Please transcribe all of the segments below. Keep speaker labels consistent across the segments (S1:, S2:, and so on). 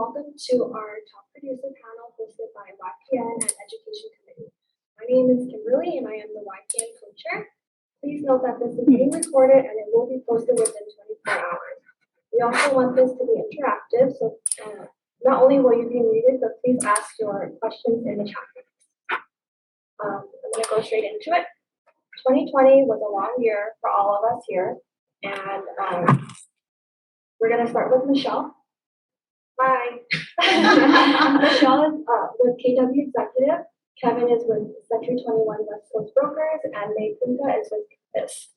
S1: welcome to our Top Producer Panel hosted by YPN and Education Committee. My name is Kimberly and I am the YPN co-chair. Please note that this is being recorded and it will be posted within 24 hours. We also want this to be interactive, so not only will you be muted, but please ask your questions in the chat box. I'm going to go straight into it. 2020 was a long year for all of us here, and we're going to start with Michelle. Hi. Michelle is with KW Executive. Kevin is with Century 21 West Coast Brokers, and Kunka is with this.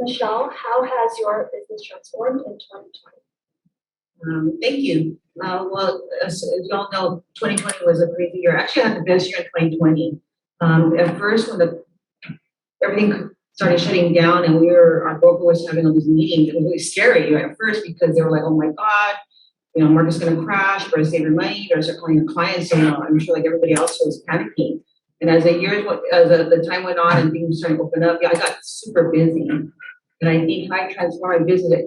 S1: Michelle, how has your business transformed in 2020?
S2: Thank you. Well, as you all know, 2020 was a crazy year. Actually, I had the best year in 2020. At first, when everything started shutting down and our broker was having all these meetings, it was really scary at first because they were like, oh my God, market's going to crash, better save your money, better start calling your clients. So, I'm sure like everybody else was panicking. And as the time went on and things started to open up, I got super busy. And I think I transformed my business.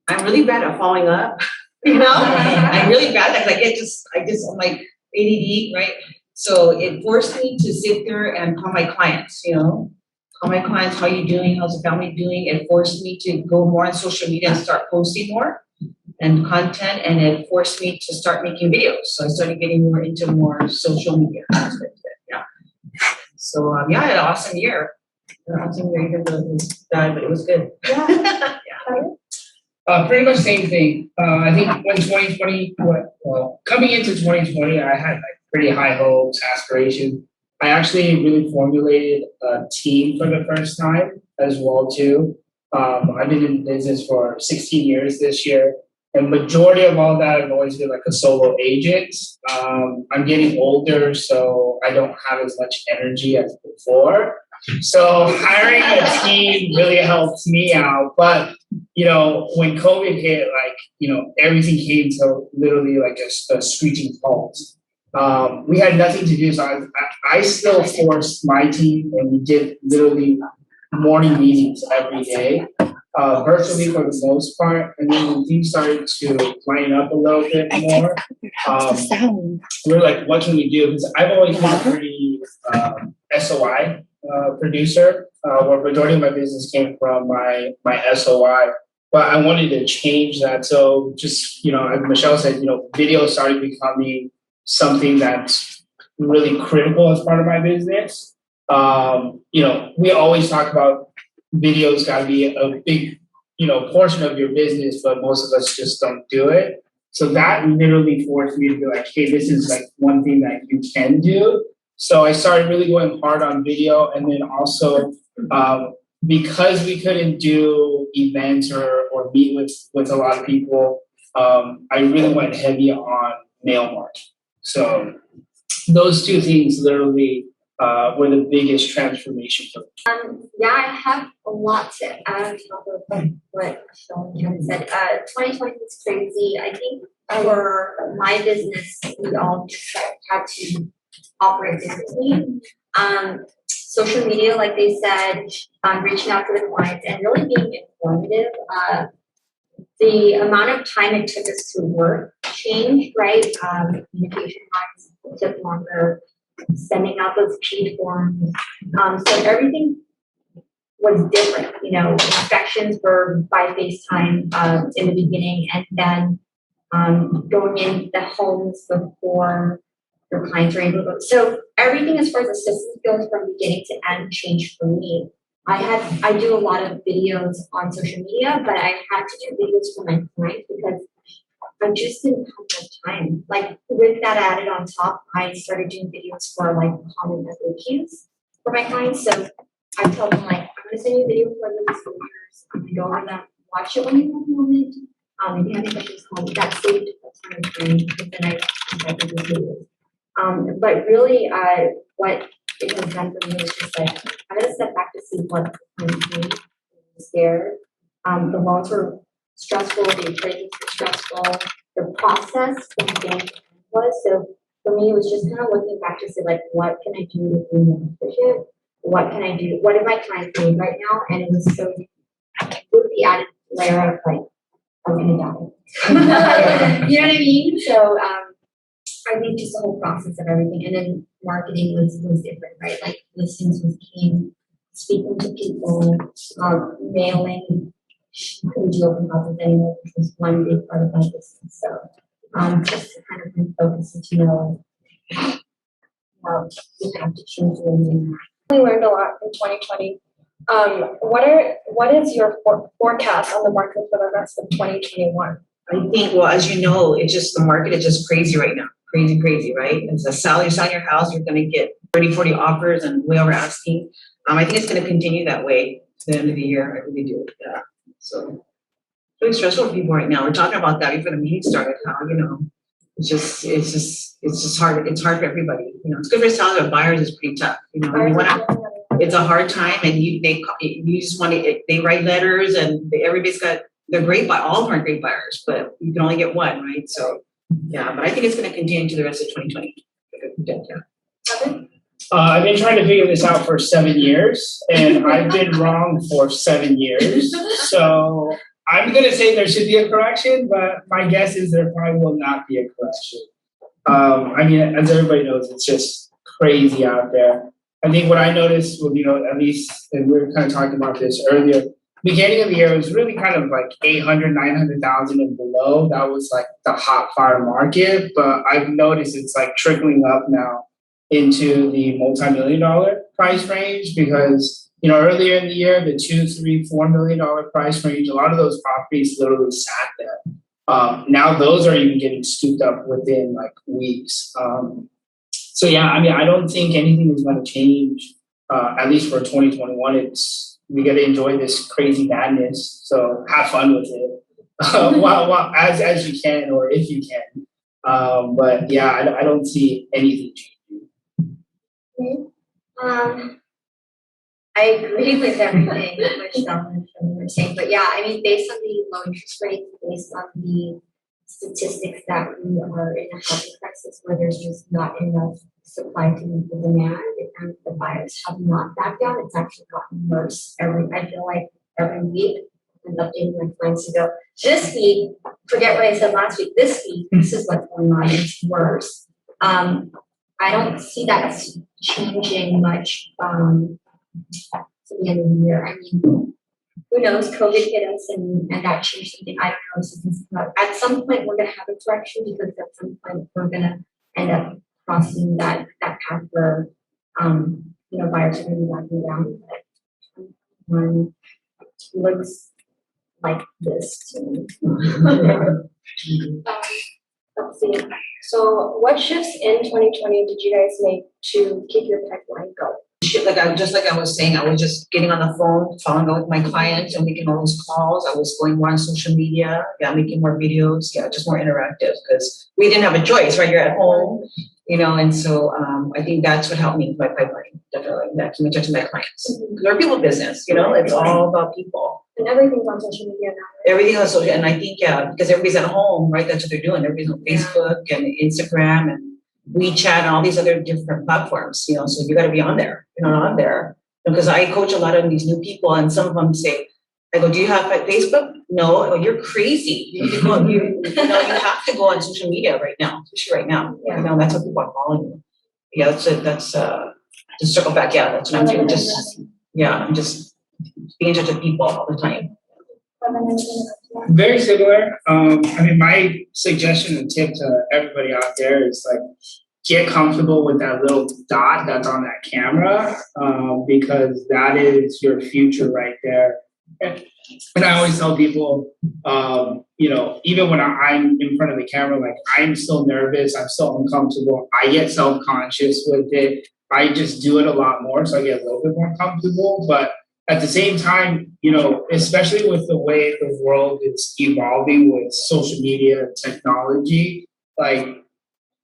S2: I'm really bad at following up, I'm really bad at I'm like ADD, right? So it forced me to sit there and call my clients, call my clients, how you doing? How's the family doing? It forced me to go more on social media and start posting more and content, and it forced me to start making videos. So I started getting more into more social media aspect of it. Yeah. So I had an awesome year. Even though it was bad, but it was good.
S1: Yeah.
S3: Pretty much same thing. I think when 2020, coming into 2020, I had pretty high hopes, aspirations. I actually really formulated a team for the first time as well too. I've been in business for 16 years this year. And majority of all that, I've always been like a solo agent. I'm getting older, so I don't have as much energy as before. So hiring a team really helped me out. But, when COVID hit, everything came to literally like a screeching halt. We had nothing to do, so I still forced my team, and we did literally morning meetings every day. Virtually for the most part, and then when things started to line up a little bit more, we're like, what can we do? Because I've always been a pretty SOI producer, where majority of my business came from my SOI, but I wanted to change that. So just, as Michelle said, video started becoming something that's really critical as part of my business. We always talk about videos got to be a big, portion of your business, but most of us just don't do it. So that literally forced me to be like, hey, this is like one thing that you can do. So I started really going hard on video, and then also because we couldn't do events or meet with a lot of people, I really went heavy on mail marketing. So those two things literally were the biggest transformation for me.
S4: I have a lot to add on top of what Sean and Kevin said. 2020 was crazy. I think for my business, we all just had to operate differently. Social media, like they said, reaching out to the clients and really being informative. The amount of time it took us to work changed, right? Communication lines took longer. Sending out those paid forms. So everything was different, inspections were by FaceTime in the beginning, and then going in the homes before your clients were able to. So everything as far as assistance goes from beginning to end changed for me. I do a lot of videos on social media, but I had to do videos for my clients because I just didn't have enough time. Like with that added on top, I started doing videos for common FAQs for my clients. So I tell them I'm gonna send you a video for the disclosures. I'm gonna go over them, watch it when you have a moment. If you have any questions, call me. That saved a ton of time, and then I do videos. But really, what it has done for me is just I gotta step back to see what the client was there. The loans were stressful, the appraisals were stressful, the process from beginning to end was. So for me, it was just kind of looking back to say, what can I do to be more efficient? What can I do? What do my clients need right now? And it was so with the added layer of I'm gonna die. You know what I mean? So, I think just the whole process of everything, and then marketing was different, right? Like listings was king, speaking to people, mailing, couldn't do open houses anymore, which was one big part of my business. So, just to kind of refocus and to know how you have to choose when you're
S1: We learned a lot in 2020. What is your forecast on the market for the rest of 2021?
S2: I think, well, as you know, it's just, the market is just crazy right now. Crazy, right? It's a sell, you're selling your house, you're gonna get 30, 40 offers and way over asking. I think it's gonna continue that way to the end of the year. I really do, yeah. So, it's really stressful for people right now. We're talking about that before the meeting started, how, it's just hard. It's hard for everybody. It's good for sellers, but buyers is pretty tough. It's a hard time, and you just want to. They write letters, and they're great all of them are great buyers, but you can only get one, right? So, yeah, but I think it's going to continue to the rest of 2020.
S3: I've been trying to figure this out for 7 years, and I've been wrong for 7 years. So I'm going to say there should be a correction, but my guess is there probably will not be a correction. I mean, as everybody knows, it's just crazy out there. I think what I noticed was, at least, and we were kind of talking about this earlier, beginning of the year, it was really kind of like 800, 900,000 and below. That was like the hot fire market. But I've noticed it's like trickling up now into the multi-million-dollar price range because, earlier in the year, the $2, $3, $4 million price range, a lot of those properties literally sat there. Now those are even getting scooped up within like weeks. So yeah, I mean, I don't think anything is going to change, at least for 2021. We got to enjoy this crazy madness. So have fun with it, as you can or if you can. But yeah, I don't see anything changing.
S4: I agree with everything Michelle and Shirley were saying, but yeah, I mean, based on the low interest rates, based on the statistics that we are in a housing crisis where there's just not enough supply to meet the demand, and the buyers have not backed down. It's actually gotten worse. I feel like every week I'm updating my clients to go, this week, forget what I said last week, this week, this is what's going on, it's worse. I don't see that changing much to the end of the year. I mean, who knows? COVID hit us and that changed something. I don't know. At some point, we're going to have a correction because at some point, we're going to end up crossing that path where, buyers are going to be backing down. But one looks like this to me.
S1: Let's see. So, what shifts in 2020 did you guys make to keep your pipeline going?
S2: Like I was saying, I was just getting on the phone, following up with my clients and making all those calls. I was going more on social media, making more videos, just more interactive because we didn't have a choice, right? You're at home, and so I think that's what helped me with my pipeline, definitely. That keep in touch with my clients. We're people business, it's all about people.
S1: And everything's on social media now. Right?
S2: Everything on social, and I think, because everybody's at home, right? That's what they're doing. Everybody's on Facebook and Instagram and WeChat and all these other different platforms, so you got to be on there, on there. Because I coach a lot of these new people, and some of them say, I go, do you have Facebook? No. I go, you're crazy. You need to go, you have to go on social media right now, especially right now.
S1: Yeah.
S2: That's what people are following you. Yeah, that's to circle back. Yeah, that's what I'm doing. I'm just being in touch with people all the time.
S3: Very similar. I mean, my suggestion and tip to everybody out there is like, get comfortable with that little dot that's on that camera, because that is your future right there. And I always tell people, even when I'm in front of the camera, like I'm still nervous, I'm still uncomfortable, I get self-conscious with it. I just do it a lot more, so I get a little bit more comfortable. But at the same time, especially with the way the world is evolving with social media and technology, like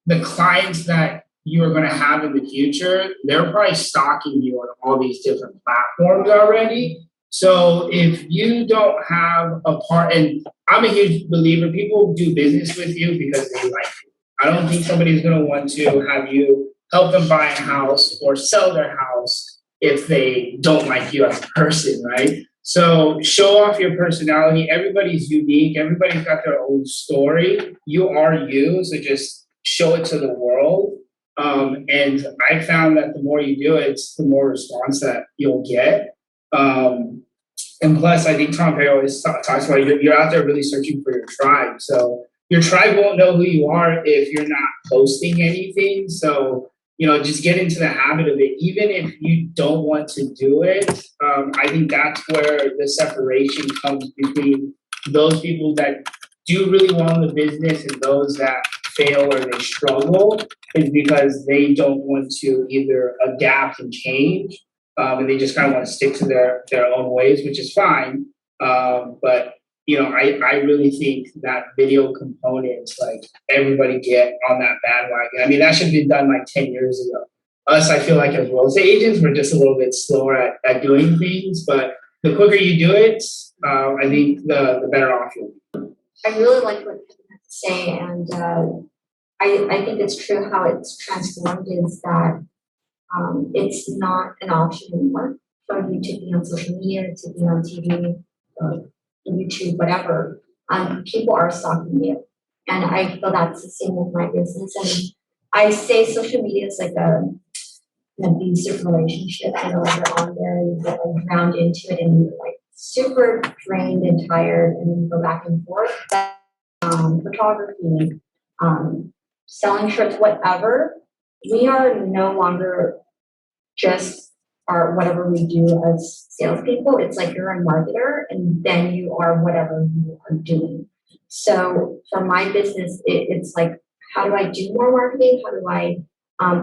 S3: the clients that you are going to have in the future, they're probably stalking you on all these different platforms already. So if you don't have a part, and I'm a huge believer, people do business with you because they like you. I don't think somebody's going to want to have you help them buy a house or sell their house if they don't like you as a person, right? So show off your personality. Everybody's unique. Everybody's got their own story. You are you, so just show it to the world. And I found that the more you do it, the more response that you'll get. And plus, I think Tom Perry always talks about you're out there really searching for your tribe. So your tribe won't know who you are if you're not posting anything. So, just get into the habit of it. Even if you don't want to do it, I think that's where the separation comes between those people that do really well in the business and those that fail or they struggle, is because they don't want to either adapt and change. And they just kind of want to stick to their own ways, which is fine. But I really think that video component, like everybody get on that bandwagon. I mean, that should have been done like 10 years ago. Us, I feel like as real estate agents, we're just a little bit slower at doing things. But the quicker you do it, I think the better off you'll be.
S4: I really like what you have to say, and I think it's true how it's transformed is that it's not an option anymore for you to be on social media, to be on TV, or YouTube, whatever. People are stalking you, and I feel that's the same with my business. And I say social media is like an abusive relationship. You're on there and you get like drowned into it, and you're like super drained and tired, and then you go back and forth. Photography, selling shirts, whatever. We are no longer just whatever we do as salespeople. It's like you're a marketer and then you are whatever you are doing. So for my business, it's like, how do I do more marketing? How do I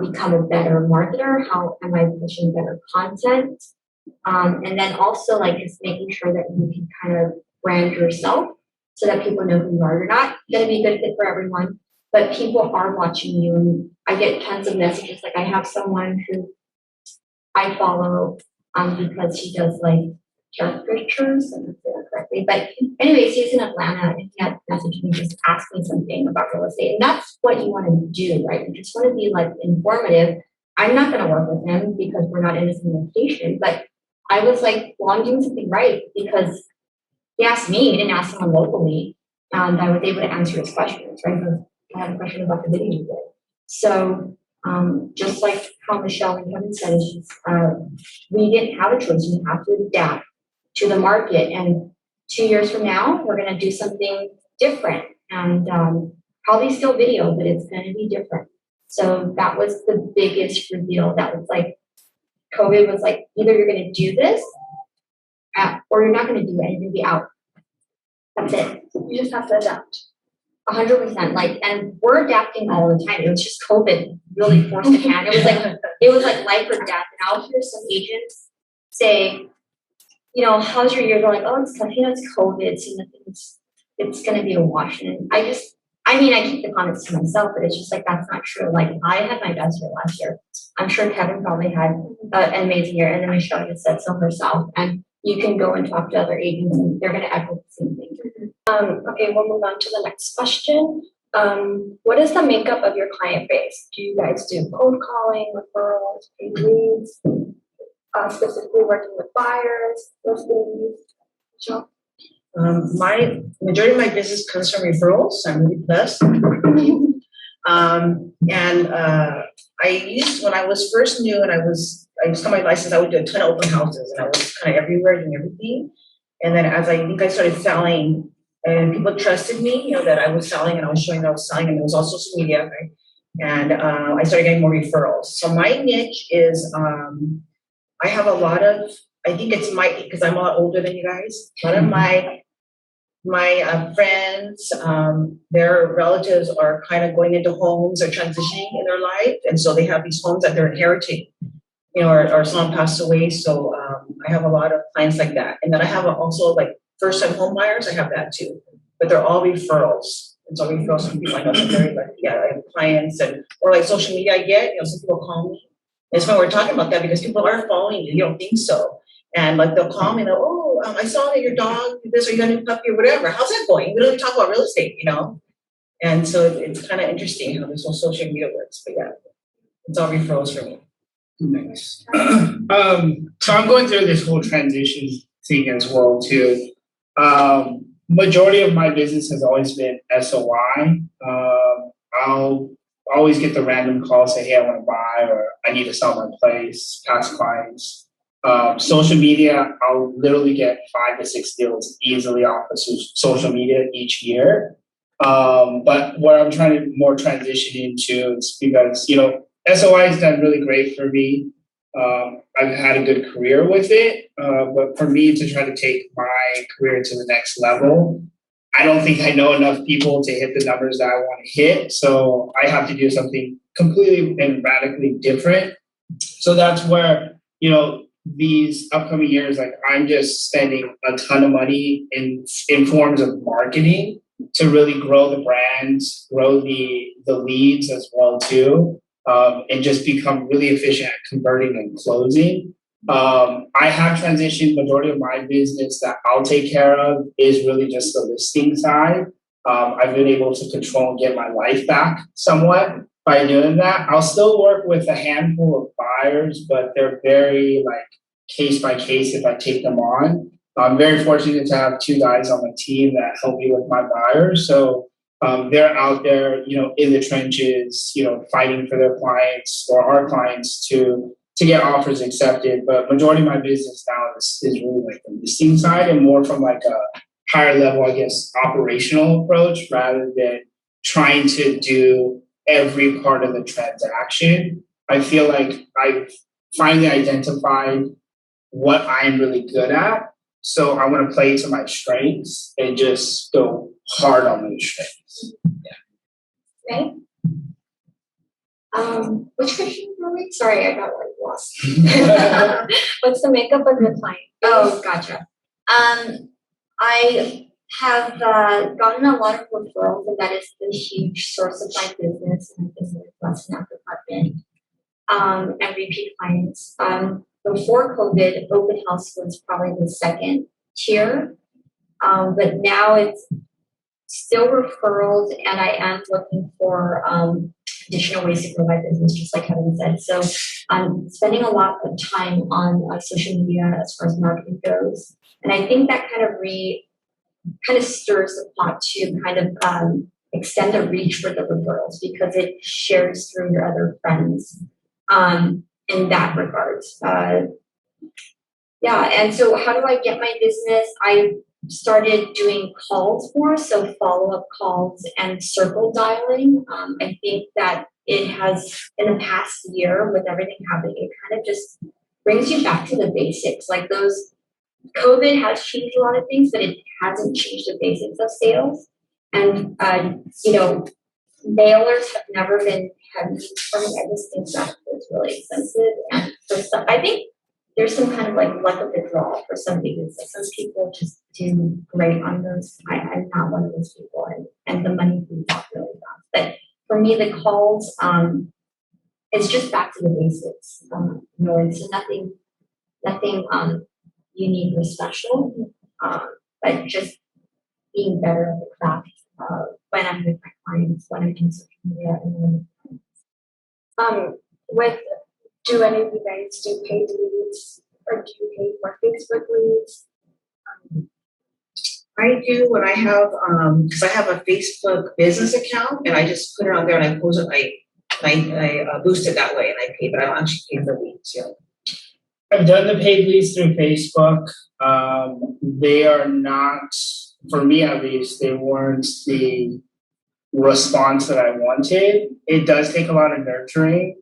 S4: become a better marketer? How am I pushing better content? And then also like just making sure that you can kind of brand yourself so that people know who you are. You're not going to be a good fit for everyone, but people are watching you. And I get tons of messages. Like I have someone who I follow because she does like caricatures, and I say that correctly. But anyways, he's in Atlanta and he had messaged me, just ask me something about real estate. And that's what you want to do, right? You just want to be like informative. I'm not going to work with him because we're not in the same location. But I was like, well, I'm doing something right because he asked me, he didn't ask someone locally. And I was able to answer his questions, right? Because I had a question about the video you did. So just like how Michelle and Kevin said, it's just, we didn't have a choice. We have to adapt to the market. And 2 years from now, we're going to do something different and probably still video, but it's going to be different. So that was the biggest reveal. That was like, COVID was like, either you're going to do this or you're not going to do it and you're going to be out. That's it.
S1: You just have to adapt.
S4: 100%. Like, and we're adapting all the time. It was just COVID really forced the hand. It was like life or death. And I'll hear some agents say, how's your year? They're like, oh, it's tough. It's COVID. So it's going to be a wash. And I keep the comments to myself, but it's just like, that's not true. Like I had my best year last year. I'm sure Kevin probably had an amazing year. And then Michelle just said so herself. And you can go and talk to other agents and they're going to echo the same thing.
S1: Okay, we'll move on to the next question. What is the makeup of your client base? Do you guys do cold calling, referrals, paid leads, specifically working with buyers, listings? Sure.
S5: My majority of my business comes from referrals. I'm really blessed. When I was first new and I just got my license, I would do a ton of open houses and I was kind of everywhere doing everything. And then as I started selling and people trusted me, that I was selling and I was showing that I was selling and it was all social media, right? And I started getting more referrals. So my niche is, I have a lot of, I think it's because I'm a lot older than you guys, a lot of my friends, their relatives are kind of going into homes or transitioning in their life. And so they have these homes that they're inheriting, or someone passed away. So I have a lot of clients like that. And then I have also like first-time home buyers. I have that too, but they're all referrals. It's all referrals from people I know. So I have clients or like social media I get, some people call me. It's when we're talking about that because people are following you. You don't think so. And like they'll call me and I saw that your dog did this or you got a new puppy or whatever. How's that going? We don't even talk about real estate, And so it's kind of interesting how this whole social media works. But yeah, it's all referrals for me.
S3: Nice. So I'm going through this whole transition thing as well too. Majority of my business has always been SOI. I'll always get the random call, say, hey, I want to buy, or I need to sell my place, past clients. Social media, I'll literally get 5 to 6 deals easily off of social media each year. But what I'm trying to more transition into is because, SOI has done really great for me. I've had a good career with it, but for me to try to take my career to the next level, I don't think I know enough people to hit the numbers that I want to hit. So I have to do something completely and radically different. So that's where, these upcoming years, like I'm just spending a ton of money in forms of marketing to really grow the brand, grow the leads as well too, and just become really efficient at converting and closing. I have transitioned. Majority of my business that I'll take care of is really just the listing side. I've been able to control and get my life back somewhat by doing that. I'll still work with a handful of buyers, but they're very case by case if I take them on. I'm very fortunate to have 2 guys on my team that help me with my buyers. So they're out there, in the trenches, fighting for their clients or our clients to get offers accepted. But majority of my business now is really the listing side and more from a higher level, I guess, operational approach rather than trying to do every part of the transaction. I feel like I've finally identified what I'm really good at. So I want to play to my strengths and just go hard on those strengths.
S4: Right? Which question were we? Sorry, I got lost.
S1: What's the makeup of your client?
S4: Oh, gotcha. I have gotten a lot of referrals, and that is the huge source of my business and business lesson department. And repeat clients. Before COVID, open house was probably the second tier, but now it's still referrals, and I am looking for additional ways to grow my business, just like Kevin said. So I'm spending a lot of time on social media as far as marketing goes, and I think that kind of stirs the pot to kind of extend the reach for the referrals because it shares through your other friends in that regards. And so how do I get my business? I started doing calls more, so follow-up calls and circle dialing. I think that it has, in the past year, with everything happening, it kind of just brings you back to the basics. Like COVID has changed a lot of things, but it hasn't changed the basics of sales. And, mailers have never been heavy for me. I just think that it's really expensive. And for some, I think there's some kind of luck of the draw for some businesses. Some people just do great on those. I'm not one of those people, and the money comes out really fast. But for me, the calls, it's just back to the basics. It's nothing unique or special, but just being better at the craft when I'm with my clients, when I'm in social media, and
S1: Do any of you guys do paid leads, or do you pay for Facebook leads?
S5: I do when I have, because I have a Facebook business account and I just put it on there and I post it, I boost it that way and I pay, but I don't actually pay for leads,
S3: I've done the paid leads through Facebook. They are not, for me at least, they weren't the response that I wanted. It does take a lot of nurturing.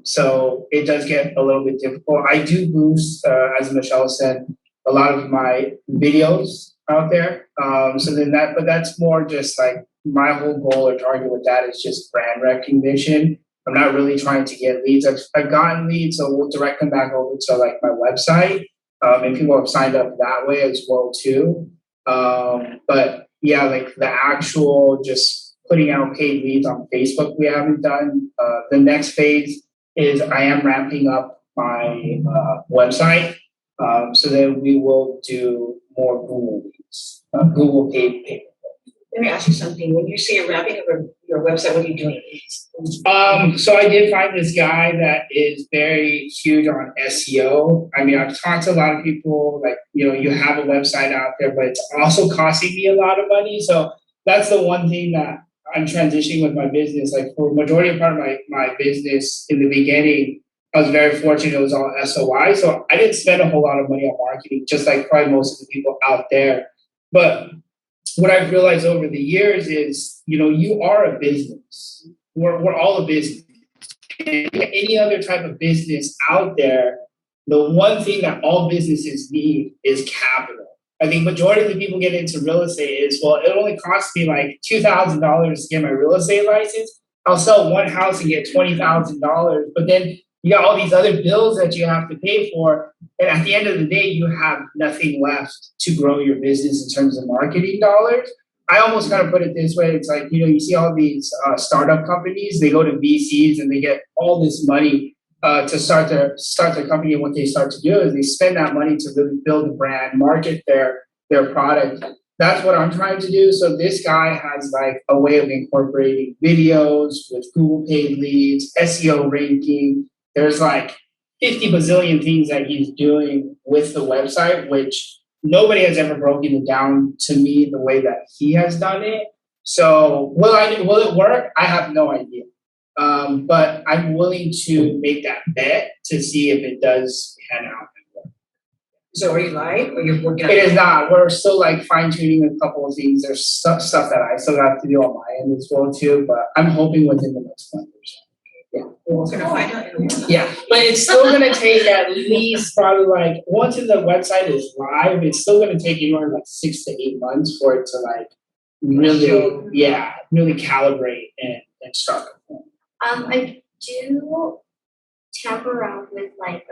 S3: So it does get a little bit difficult. I do boost, as Michelle said, a lot of my videos out there. But that's more just my whole goal or target with that is just brand recognition. I'm not really trying to get leads. I've gotten leads, so we'll direct them back over to my website. And people have signed up that way as well too. But yeah, the actual just putting out paid leads on Facebook, we haven't done. The next phase is I am ramping up my website. So then we will do more Google leads, Google paid.
S5: Let me ask you something. When you say you're wrapping up your website, what are you doing?
S3: So I did find this guy that is very huge on SEO. I mean, I've talked to a lot of people, like, you have a website out there, but it's also costing me a lot of money. So that's the one thing that I'm transitioning with my business. Like, for majority part of my business in the beginning, I was very fortunate it was all SOI. So I didn't spend a whole lot of money on marketing, just like probably most of the people out there. But what I've realized over the years is, you are a business. We're all a business. Any other type of business out there, the one thing that all businesses need is capital. I think majority of the people get into real estate is, well, it only costs me like $2,000 to get my real estate license. I'll sell one house and get $20,000, but then you got all these other bills that you have to pay for. And at the end of the day, you have nothing left to grow your business in terms of marketing dollars. I almost kind of put it this way. It's like, you see all these startup companies, they go to VCs and they get all this money to start their company. And what they start to do is they spend that money to really build a brand, market their product. That's what I'm trying to do. So this guy has like a way of incorporating videos with Google paid leads, SEO ranking. There's like 50 bazillion things that he's doing with the website, which nobody has ever broken it down to me the way that he has done it. So will it work? I have no idea. But I'm willing to make that bet to see if it does pan out.
S5: So are you live or you're working on
S3: It is not. We're still like fine tuning a couple of things. There's stuff that I still have to do on my end as well too, but I'm hoping within the next month or so. Yeah.
S5: We're gonna find out.
S3: Yeah, but it's still gonna take at least probably like, once the website is live, it's still gonna take anywhere like 6 to 8 months for it to like really calibrate and start.
S4: I do tamper around with like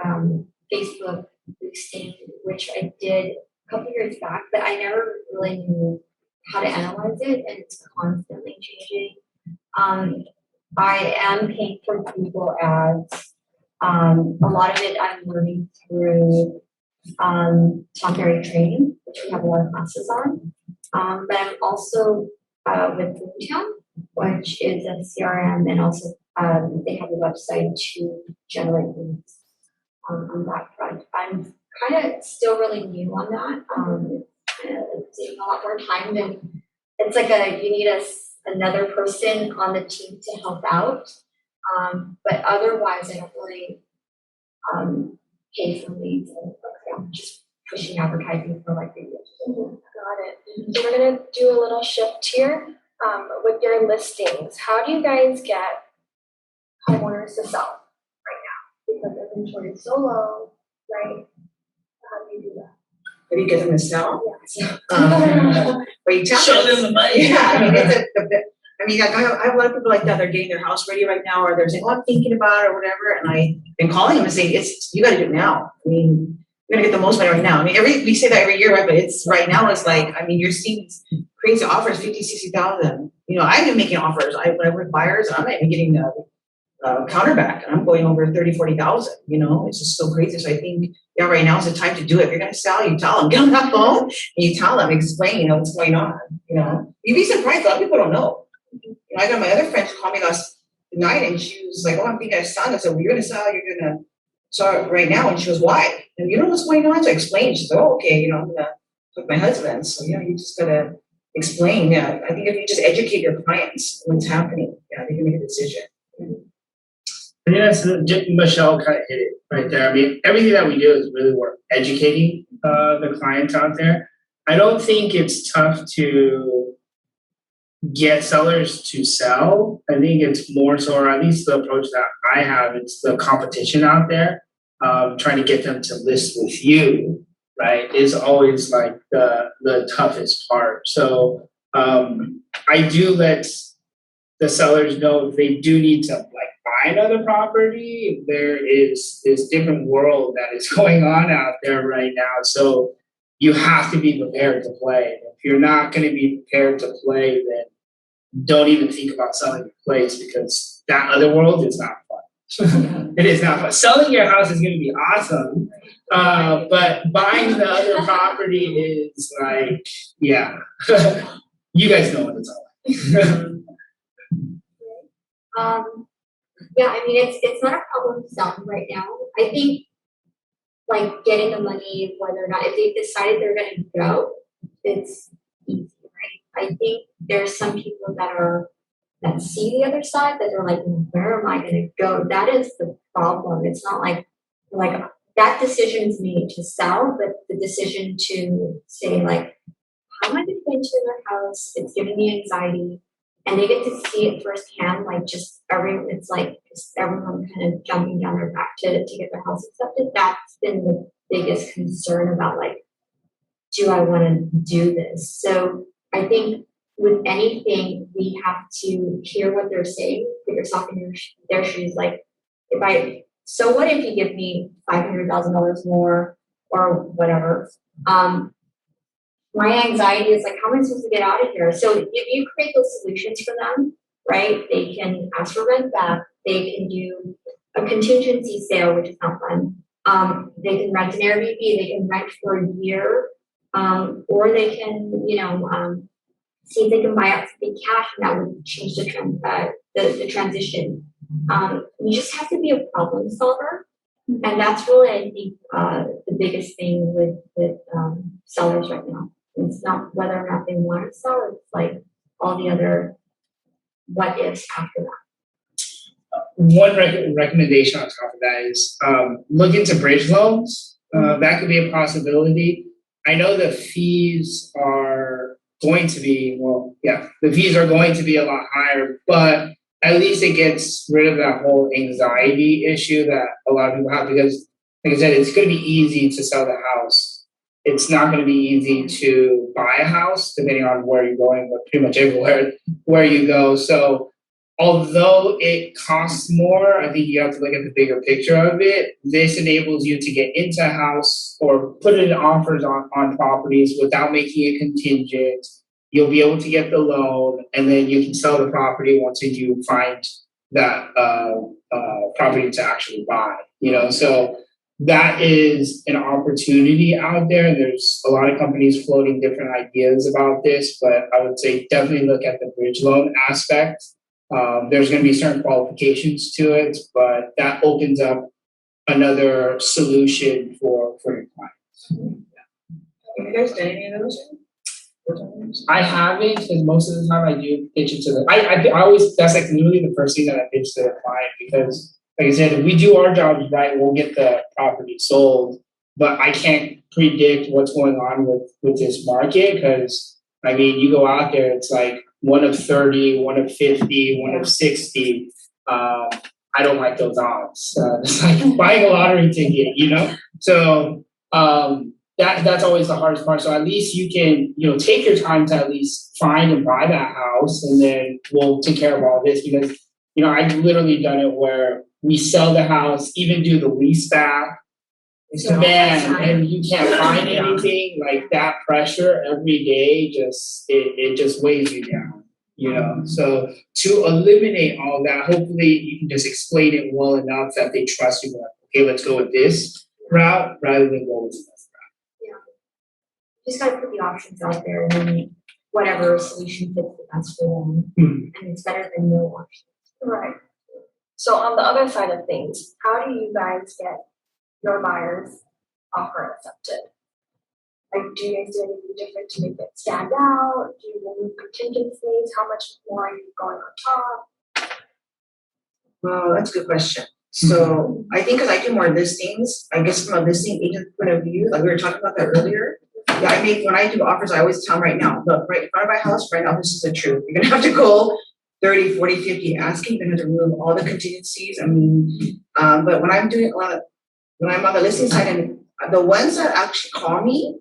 S4: Facebook boosting, which I did a couple years back, but I never really knew how to analyze it, and it's constantly changing. I am paying for Google ads. A lot of it I'm learning through Tom Ferry training, which we have a lot of classes on. But I'm also with Boomtown, which is a CRM, and also they have a website to generate leads on that front. I'm kind of still really new on that. It's taking a lot more time than it's like you need another person on the team to help out. But otherwise, I don't really pay for leads and I'm just pushing advertising for like videos.
S1: Got it. So we're gonna do a little shift here with your listings. How do you guys get homeowners to sell right now? Because inventory is so low, right? How do you do that?
S5: How do you get them to sell?
S1: Yeah.
S5: Well, you tell
S3: Show
S5: them.
S3: them the money.
S5: Yeah, I mean, I have a lot of people like that. They're getting their house ready right now, or they're saying, "Oh, I'm thinking about it," or whatever. And I've been calling them and saying, "You got to do it now. I mean, you're gonna get the most money right now. I mean, we say that every year, right? But it's right now. It's like, I mean, you're seeing crazy offers, 50, 60,000. I've been making offers. When I work buyers, I'm not even getting the counterback, and I'm going over 30, 40,000. It's just so crazy. So I think, right now is the time to do it. If you're gonna sell, you tell them, get on that phone, and you tell them, explain, what's going on. You'd be surprised. A lot of people don't know. I got my other friend who called me last night, and she was like, "Oh, I'm thinking of selling." I said, "Well, you're gonna sell. You're gonna sell right now." And she goes, "Why?" And you know what's going on? So I explained. She said, "Oh, okay. I'm gonna with my husband." So you just gotta explain. Yeah, I think if you just educate your clients what's happening, they can make a decision.
S3: I think that's Michelle kind of hit it right there. I mean, everything that we do is really worth educating the clients out there. I don't think it's tough to get sellers to sell. I think it's more so, or at least the approach that I have, it's the competition out there. Trying to get them to list with you, right, is always like the toughest part. So I do let the sellers know if they do need to buy another property, there is this different world that is going on out there right now. So you have to be prepared to play. If you're not going to be prepared to play, then don't even think about selling your place, because that other world is not fun. It is not fun. Selling your house is going to be awesome, but buying the other property is like, yeah. You guys know what it's all like.
S4: Yeah, I mean, it's not a problem selling right now. I think like getting the money, whether or not, if they've decided they're gonna go, it's easy, right? I think there's some people that see the other side, that are like, where am I gonna go? That is the problem. It's not like that decision is made to sell, but the decision to say like, how am I gonna get into their house? It's giving me anxiety. And they get to see it firsthand, like just everyone kind of jumping down their back to get their house accepted. That's been the biggest concern about like, do I want to do this? So I think with anything, we have to hear what they're saying, put yourself in their shoes. Like, so what if you give me $500,000 more or whatever? My anxiety is like, how am I supposed to get out of here? So if you create those solutions for them, right? They can ask for rent back. They can do a contingency sale, which is not fun. They can rent an Airbnb. They can rent for a year, or they can, see if they can buy out the cash, and that would change the transition. You just have to be a problem solver, and that's really, I think, the biggest thing with sellers right now. It's not whether or not they want to sell, it's like all the other what ifs after that.
S3: One recommendation on top of that is look into bridge loans. That could be a possibility. I know the fees are going to be, the fees are going to be a lot higher, but at least it gets rid of that whole anxiety issue that a lot of people have, because like I said, it's going to be easy to sell the house. It's not going to be easy to buy a house, depending on where you're going, but pretty much everywhere where you go. So although it costs more, I think you have to look at the bigger picture of it. This enables you to get into a house or put in offers on properties without making it contingent. You'll be able to get the loan, and then you can sell the property once you find that property to actually buy. So that is an opportunity out there. There's a lot of companies floating different ideas about this, but I would say definitely look at the bridge loan aspect. There's going to be certain qualifications to it, but that opens up another solution for your clients.
S5: Have you guys done any of those?
S3: I haven't, because most of the time I do pitch it to the. I always, that's like literally the first thing that I pitch to the client, because like I said, if we do our jobs right, we'll get the property sold. But I can't predict what's going on with this market, because I mean, you go out there, it's like 1 of 30, 1 of 50, 1 of 60. I don't like those odds. It's like buying a lottery ticket, So that's always the hardest part. So at least you can, take your time to at least find and buy that house, and then we'll take care of all this, because, I've literally done it where we sell the house, even do the lease back, and you can't find anything. Like that pressure every day it just weighs you down, So to eliminate all that, hopefully you can just explain it well enough that they trust you. Like, okay, let's go with this route rather than go with this route.
S4: Yeah, you just gotta put the options out there, and then whatever solution fits the best for them, and it's better than no options.
S1: Right. So on the other side of things, how do you guys get your buyers' offer accepted? Like, do you guys do anything different to make it stand out? Do you remove contingencies? How much more are you going on top?
S5: Well, that's a good question. So I think because I do more listings, I guess from a listing agent point of view, like we were talking about that earlier. Yeah, when I do offers, I always tell them right now, look, right in front of my house, right now, this is the truth. You're gonna have to go 30, 40, 50 asking, you're gonna have to remove all the contingencies. I mean, but when I'm doing when I'm on the listing side, and the ones that actually call me,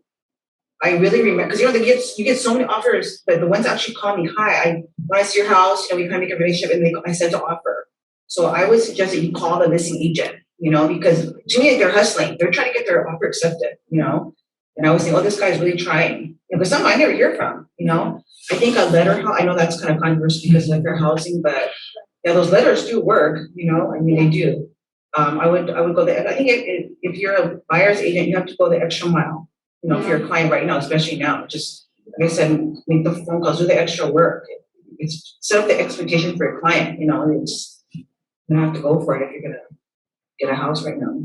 S5: I really remember, because you get so many offers, but the ones that actually call me, hi, when I see your house, we kind of make a relationship, and I send an offer. So I would suggest that you call the listing agent, because to me, they're hustling. They're trying to get their offer accepted, And I always think, oh, this guy's really trying. But some I never hear from, I think a letter, I know that's kind of controversial because of their housing, but yeah, those letters do work, they do. I would go there. I think if you're a buyer's agent, you have to go the extra mile, for your client right now, especially now. Just like I said, make the phone calls, do the extra work. It's set up the expectation for your client, you know, it's, you have to go for it if you're gonna get a house right now.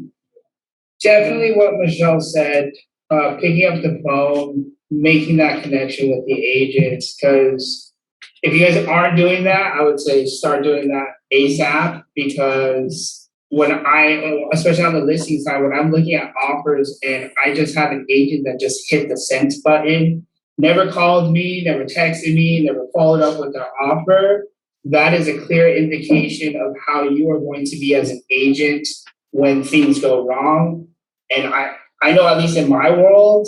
S3: Definitely what Michelle said, picking up the phone, making that connection with the agents, because if you guys aren't doing that, I would say start doing that ASAP, because especially on the listing side, when I'm looking at offers and I just have an agent that just hit the send button, never called me, never texted me, never followed up with their offer, that is a clear indication of how you are going to be as an agent when things go wrong. And I know, at least in my world,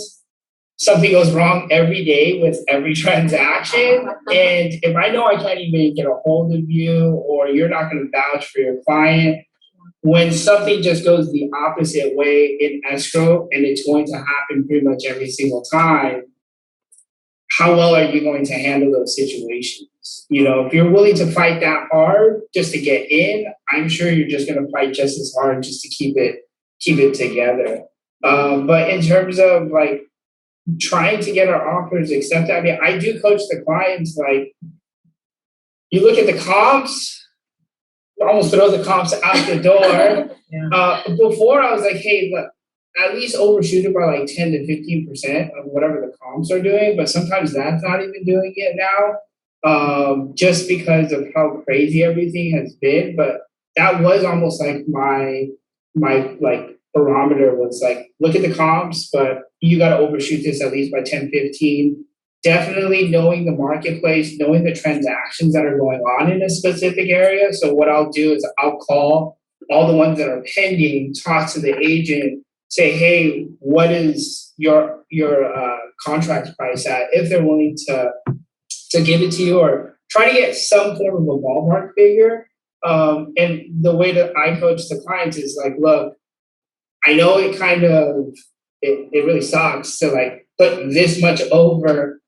S3: something goes wrong every day with every transaction. And if I know I can't even get a hold of you, or you're not going to vouch for your client, when something just goes the opposite way in escrow, and it's going to happen pretty much every single time, how well are you going to handle those situations? You know, if you're willing to fight that hard just to get in, I'm sure you're just going to fight just as hard just to keep it together. But in terms of like trying to get our offers accepted, I mean, I do coach the clients, like, you look at the comps, almost throw the comps out the door.
S5: Yeah.
S3: Before I was like, hey, look, at least overshoot it by like 10 to 15% of whatever the comps are doing, but sometimes that's not even doing it now, just because of how crazy everything has been. But that was almost like my like barometer was like, look at the comps, but you got to overshoot this at least by 10, 15. Definitely knowing the marketplace, knowing the transactions that are going on in a specific area. So what I'll do is I'll call all the ones that are pending, talk to the agent, say, hey, what is your contract price at? If they're willing to give it to you, or try to get some form of a ballpark figure. And the way that I coach the clients is like, look, I know it kind of, it really sucks to like put this much over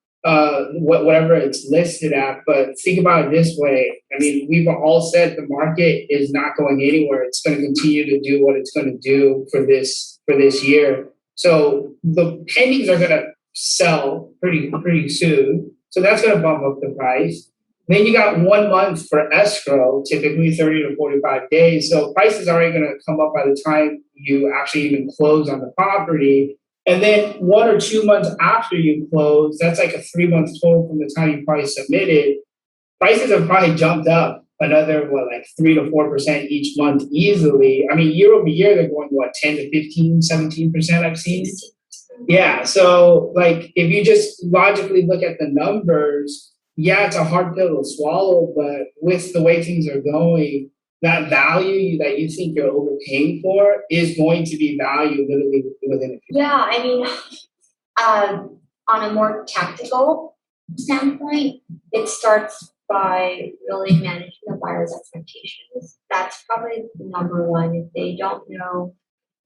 S3: whatever it's listed at, but think about it this way. I mean, we've all said the market is not going anywhere. It's going to continue to do what it's going to do for this year. So the pendings are going to sell pretty soon. So that's going to bump up the price. Then you got 1 month for escrow, typically 30 to 45 days. So prices are already going to come up by the time you actually even close on the property. And then 1 or 2 months after you close, that's like a 3 month total from the time you probably submitted. Prices have probably jumped up another, like 3 to 4% each month easily. I mean, year over year, they're going, 10 to 15, 17% I've seen. Yeah, so like if you just logically look at the numbers, yeah, it's a hard pill to swallow, but with the way things are going, that value that you think you're overpaying for is going to be valued literally within a few.
S4: Yeah, I mean, on a more tactical standpoint, it starts by really managing the buyer's expectations. That's probably number one. If they don't know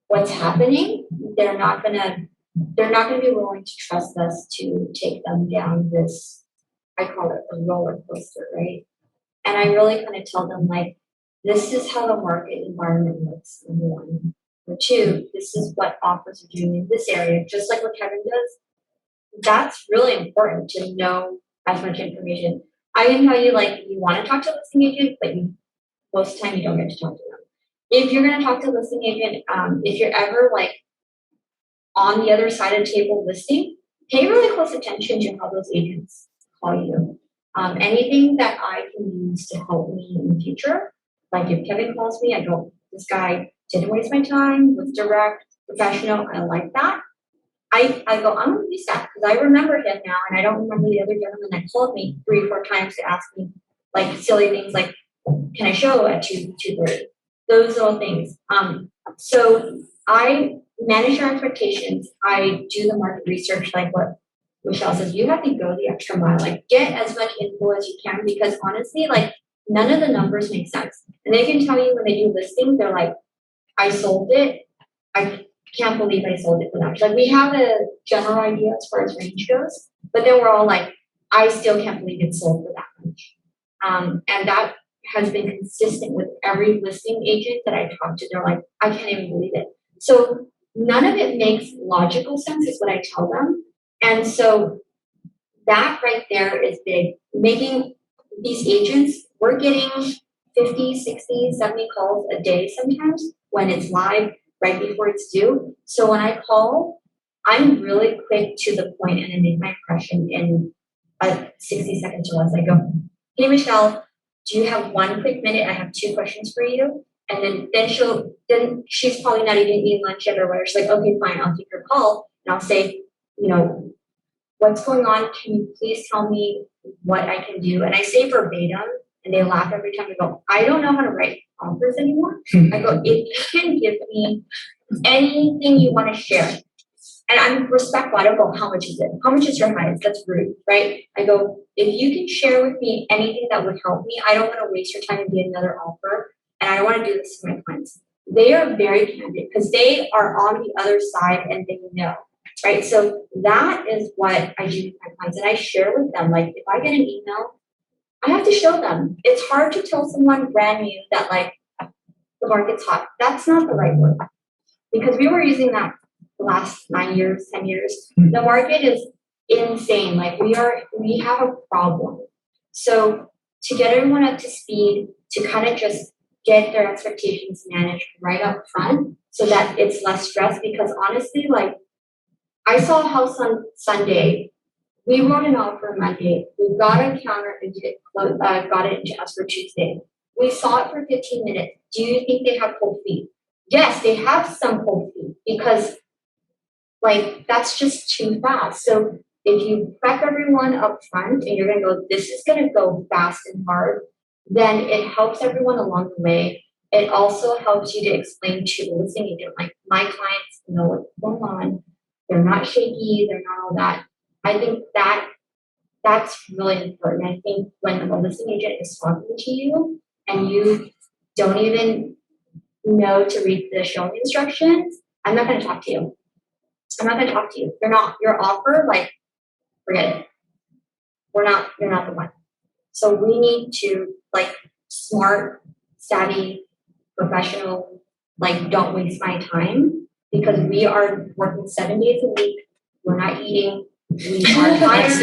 S4: what's happening, they're not gonna be willing to trust us to take them down this, I call it a roller coaster, right? And I really kind of tell them, like, this is how the market environment looks, number one. Number two, this is what offers are doing in this area, just like what Kevin does. That's really important to know as much information. I can tell you, like, you want to talk to a listing agent, but most of the time you don't get to talk to them. If you're going to talk to a listing agent, if you're ever like on the other side of the table listing, pay really close attention to how those agents call you. Anything that I can use to help me in the future, like if Kevin calls me, I go, this guy didn't waste my time, was direct, professional, I like that. I go, I'm gonna use that because I remember him now, and I don't remember the other gentleman that called me 3 or 4 times to ask me like silly things like, can I show at 2:30? Those little things. So I manage your expectations. I do the market research, like what Michelle says. You have to go the extra mile, like get as much info as you can, because honestly, like none of the numbers make sense. And they can tell you when they do listings, they're like, I sold it. I can't believe I sold it for that much. Like we have a general idea as far as range goes, but then we're all like, I still can't believe it sold for that much. And that has been consistent with every listing agent that I talk to. They're like, I can't even believe it. So none of it makes logical sense is what I tell them. And so that right there is big. Making these agents, we're getting 50, 60, 70 calls a day sometimes when it's live right before it's due. So when I call, I'm really quick to the point and I make my impression in 60 seconds or less. I go, hey, Michelle, do you have 1 quick minute? I have 2 questions for you. And then she's probably not even eating lunch yet or whatever. She's like, okay, fine, I'll take your call. And I'll say, you know, what's going on? Can you please tell me what I can do? And I say verbatim, and they laugh every time. I go, I don't know how to write offers anymore. I go, if you can give me anything you want to share, and I'm respectful. I don't go, how much is it? How much is your highest? That's rude, right? I go, if you can share with me anything that would help me, I don't want to waste your time and be another offer. And I don't want to do this to my clients. They are very candid because they are on the other side and they know, right? So that is what I do with my clients. And I share with them, like, if I get an email, I have to show them. It's hard to tell someone brand new that, like, the market's hot. That's not the right word. Because we were using that the last 9 years, 10 years. The market is insane. Like, we have a problem. So to get everyone up to speed, to kind of just get their expectations managed right up front so that it's less stress, because honestly, like, I saw a house on Sunday. We wrote an offer Monday. We got a counter and got it into us for Tuesday. We saw it for 15 minutes. Do you think they have cold feet? Yes, they have some cold feet because, like, that's just too fast. So if you prep everyone up front and you're going to go, this is going to go fast and hard, then it helps everyone along the way. It also helps you to explain to the listing agent, like, my clients know what's going on. They're not shaky. They're not all that. I think that's really important. I think when a listing agent is talking to you and you don't even know to read the showing instructions, I'm not going to talk to you. I'm not going to talk to you. You're not your offer. Like, forget it. You're not the one. So we need to, like, smart, savvy, professional, like, don't waste my time, because we are working 7 days a week. We're not eating. We are tired.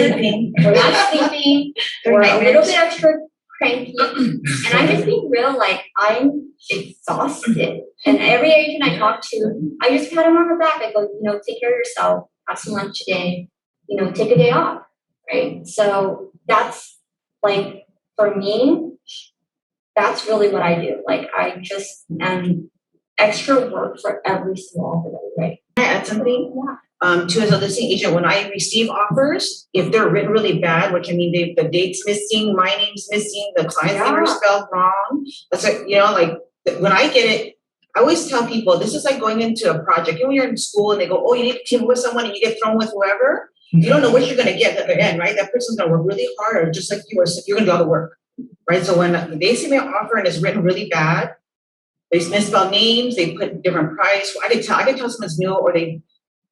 S4: We're not sleeping. We're a little bit extra cranky. And I'm just being real, like, I'm exhausted. And every agent I talk to, I just pat them on the back. I go, you know, take care of yourself. Have some lunch today. You know, take a day off, right? So that's, like, for me, that's really what I do. Like, I just am extra work for every single offer, right?
S5: Can I add something?
S4: Yeah.
S5: To as a listing agent, when I receive offers, if they're written really bad, which, I mean, the date's missing, my name's missing, the client's name is spelled wrong. That's like, you know, like, when I get it, I always tell people, this is like going into a project. You know, when you're in school and they go, oh, you need to team up with someone, and you get thrown with whoever. You don't know what you're going to get at the end, right? That person's going to work really hard, just like you are. So you're going to do all the work, right? So when they see me an offer and it's written really bad, they misspell names, they put different price. I can tell someone's new, or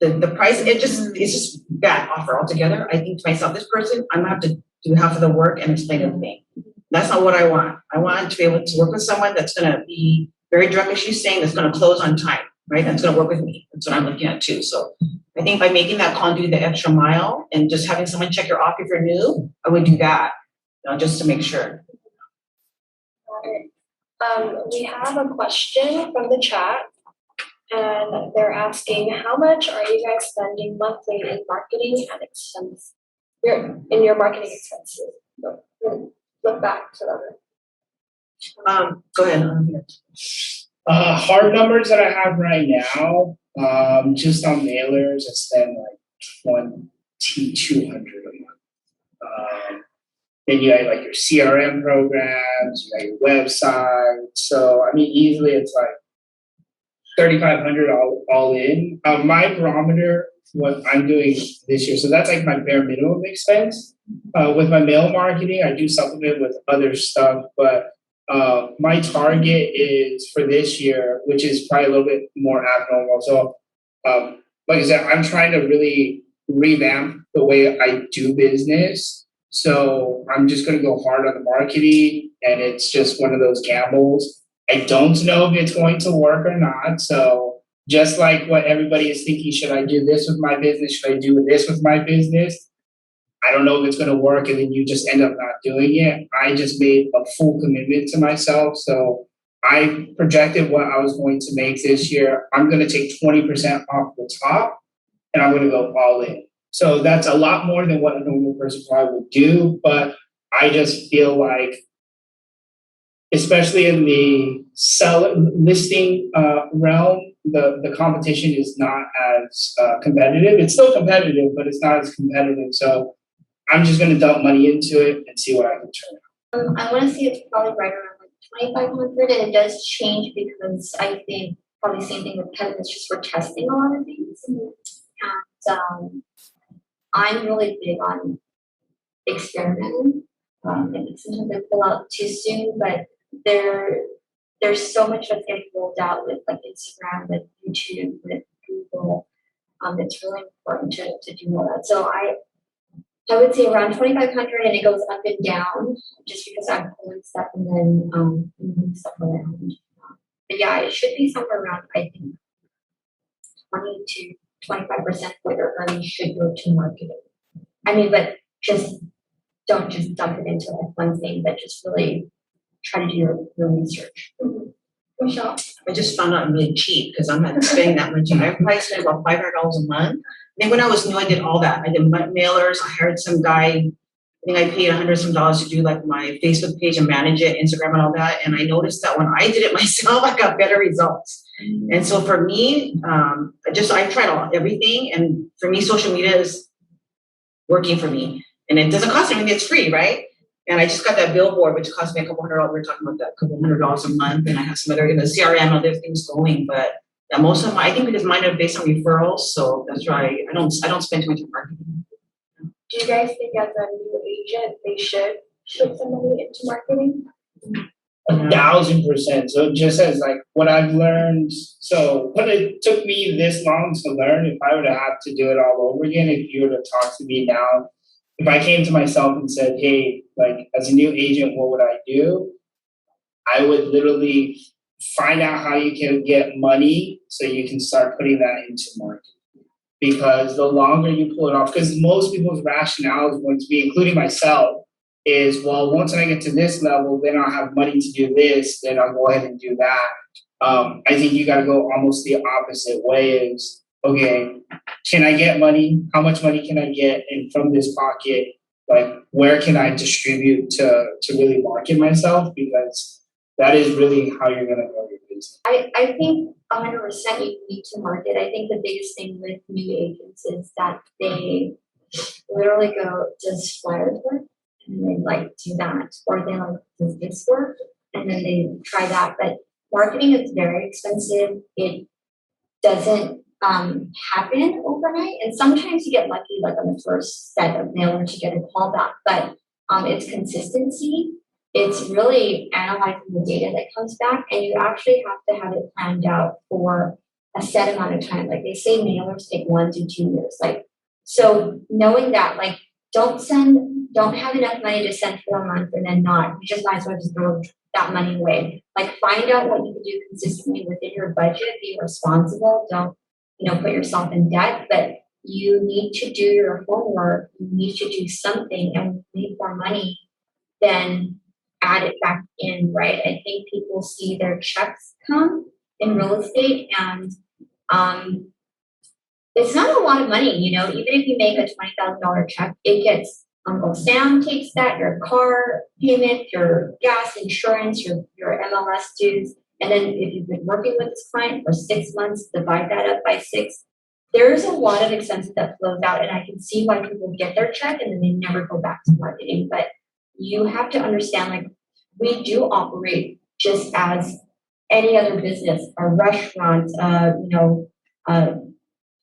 S5: the price, it's just bad offer altogether. I think to myself, this person, I'm gonna have to do half of the work and explain everything. That's not what I want. I want to be able to work with someone that's gonna be very direct, as she's saying, that's gonna close on time, right? That's gonna work with me. That's what I'm looking at too. So I think by making that call and doing the extra mile and just having someone check your offer if you're new, I would do that, you know, just to make sure.
S1: We have a question from the chat, and they're asking, how much are you guys spending monthly in marketing and expenses? In your marketing expenses. Look back to them.
S5: Go ahead.
S3: Hard numbers that I have right now, just on mailers, I spend like $2,200 a month. Then you have, like, your CRM programs, you got your website. So, I mean, easily it's like $3,500 all in. My barometer, what I'm doing this year, so that's like my bare minimum expense. With my mail marketing, I do supplement with other stuff, but my target is for this year, which is probably a little bit more abnormal. So, like I said, I'm trying to really revamp the way I do business. So I'm just going to go hard on the marketing, and it's just one of those gambles. I don't know if it's going to work or not. So just like what everybody is thinking, should I do this with my business? Should I do this with my business? I don't know if it's gonna work, and then you just end up not doing it. I just made a full commitment to myself, so I projected what I was going to make this year. I'm gonna take 20% off the top, and I'm gonna go all in. So that's a lot more than what a normal person probably would do, but I just feel like, especially in the listing realm, the competition is not as competitive. It's still competitive, but it's not as competitive. So I'm just gonna dump money into it and see what I can turn out.
S4: I want to see it's probably right around like 2,500, and it does change because I think probably same thing with Kevin. It's just we're testing a lot of things, and I'm really big on experimenting. And sometimes I pull out too soon, but there's so much that's getting rolled out with like Instagram, with YouTube, with Google. It's really important to do all that. So I would say around 2,500, and it goes up and down just because I'm pulling stuff and then moving stuff around. But yeah, it should be somewhere around, I think, 20 to 25% for your earnings should go to marketing. I mean, but don't just dump it into like one thing, but just really try to do your research. Michelle?
S5: I just found out I'm really cheap because I'm not spending that much. I probably spend about $500 a month. Then when I was new, I did all that. I did mailers. I hired some guy. I think I paid $100 some to do like my Facebook page and manage it, Instagram and all that. And I noticed that when I did it myself, I got better results. And so for me, I tried everything. And for me, social media is working for me. And it doesn't cost anything. It's free, right? And I just got that billboard, which cost me a couple $100. We were talking about that, couple $100 a month. And I have some other, CRM and other things going. But yeah, most of I think because mine are based on referrals. So that's why I don't spend too much on marketing.
S1: Do you guys think as a new agent, they should put some money into marketing?
S3: 1,000%. So just as like what I've learned, so what it took me this long to learn, if I were to have to do it all over again, if you were to talk to me now, if I came to myself and said, hey, like as a new agent, what would I do? I would literally find out how you can get money so you can start putting that into marketing. Because the longer you pull it off, because most people's rationale is going to be, including myself, is, well, once I get to this level, then I'll have money to do this, then I'll go ahead and do that. I think you got to go almost the opposite way is, okay, can I get money? How much money can I get? And from this pocket, like, where can I distribute to really market myself? Because that is really how you're going to grow your business.
S4: I think 100% you need to market. I think the biggest thing with new agents is that they literally go, does flyers work? And they like do that, or they like, does this work? And then they try that. But marketing is very expensive. It doesn't happen overnight. And sometimes you get lucky, like on the first set of mailers, you get a call back. But it's consistency. It's really analyzing the data that comes back, and you actually have to have it planned out for a set amount of time. Like they say mailers take 1 to 2 years. Like, so knowing that, like, don't have enough money to send for a month and then not. You just might as well just throw that money away. Like, find out what you can do consistently within your budget. Be responsible. Don't, put yourself in debt. But you need to do your homework. You need to do something, and when you need more money, then add it back in, right? I think people see their checks come in real estate, and it's not a lot of money, even if you make a $20,000 check, it gets Uncle Sam takes that, your car payment, your gas insurance, your MLS dues, and then if you've been working with this client for 6 months, divide that up by 6. There's a lot of expenses that flows out, and I can see why people get their check and then they never go back to marketing. But you have to understand, like, we do operate just as any other business, a restaurant,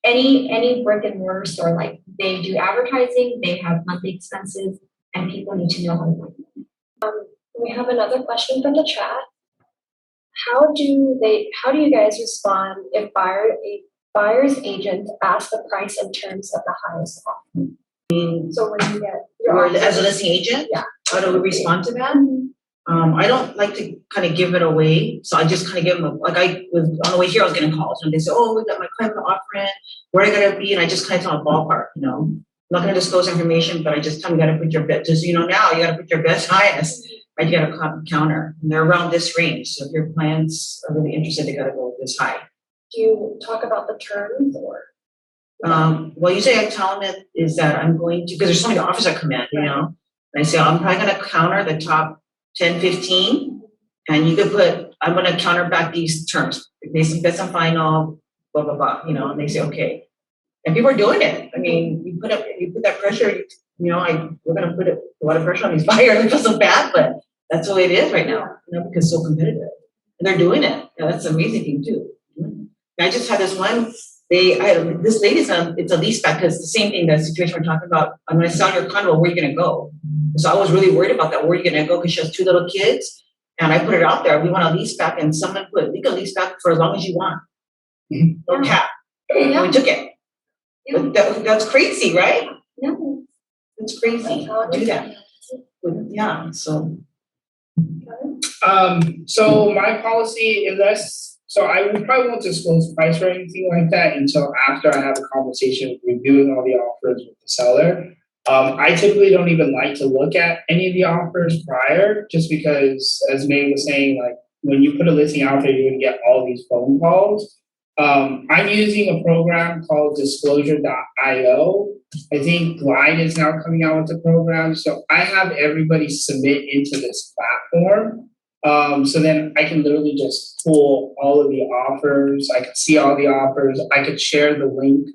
S4: any brick and mortar store. Like, they do advertising, they have monthly expenses, and people need to know how to work.
S1: We have another question from the chat. How do you guys respond if buyer's agent asks the price in terms of the highest offer? So when you get
S5: or as a listing agent,
S1: yeah,
S5: how do we respond to that? I don't like to kind of give it away, so I just kind of give them I was on the way here. I was getting calls, and they say, "Oh, we got my client offering. Where I gotta be?" And I just kind of tell a ballpark, not gonna disclose information, but I just tell them you gotta put your best, just, you know, now you gotta put your best highest, right? You gotta counter, and they're around this range. So if your clients are really interested, they gotta go this high.
S1: Do you talk about the terms or?
S5: Well, usually I tell them is that I'm going to, because there's so many offers that come in, you know, and I say, I'm probably gonna counter the top 10, 15, and you could put, I'm gonna counter back these terms. If they see that's a final, blah, blah, blah, you know, and they say, okay. And people are doing it. I mean, you put that pressure, you know, we're gonna put a lot of pressure on these buyers. It feels so bad, but that's the way it is right now, you know, because it's so competitive. And they're doing it. Yeah, that's an amazing thing too. I just had this one, this lady's it's a lease back, because it's the same thing, the situation we're talking about. I'm gonna sell your condo, where are you gonna go? So I was really worried about that. Where are you gonna go? Because she has 2 little kids. And I put it out there. We want a lease back, and someone put, you can lease back for as long as you want. No cap. And we took it. But that's crazy, right?
S1: Yeah.
S5: It's crazy. Do that. Yeah, so.
S3: So my policy, so I probably won't disclose price or anything like that until after I have a conversation reviewing all the offers with the seller. I typically don't even like to look at any of the offers prior, just because, as May was saying, like when you put a listing out there, you're gonna get all these phone calls. I'm using a program called Disclosure.io. I think Glide is now coming out with the program. So I have everybody submit into this platform. So then I can literally just pull all of the offers. I can see all the offers. I could share the link